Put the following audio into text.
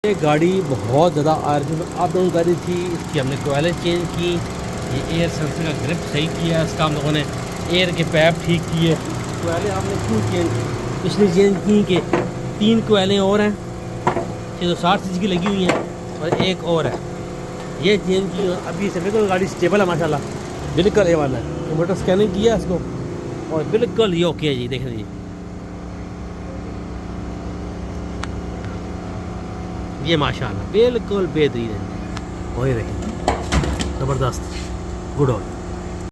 ये गाड़ी बहुत ज़्यादा अप डाउन कर रही थी। इसकी हमने कोयले चेंज की, ये एयर सेंसर का ग्रिप सही किया, इसका हम लोगों ने एयर के पैप ठीक किए। कोयले हमने क्यों चेंज की, इसलिए चेंज की कि 3 कोयलें और हैं 660 सीसी की लगी हुई हैं और एक और है, ये चेंज की। अभी से बिल्कुल गाड़ी स्टेबल है माशाल्लाह, बिल्कुल ए वाला है। मोटर स्कैनिंग किया इसको और बिल्कुल ये ओके है जी। देख लीजिए ये माशाल्लाह बिल्कुल बेहतरीन है, वही रही ज़बरदस्त, गुड ऑल।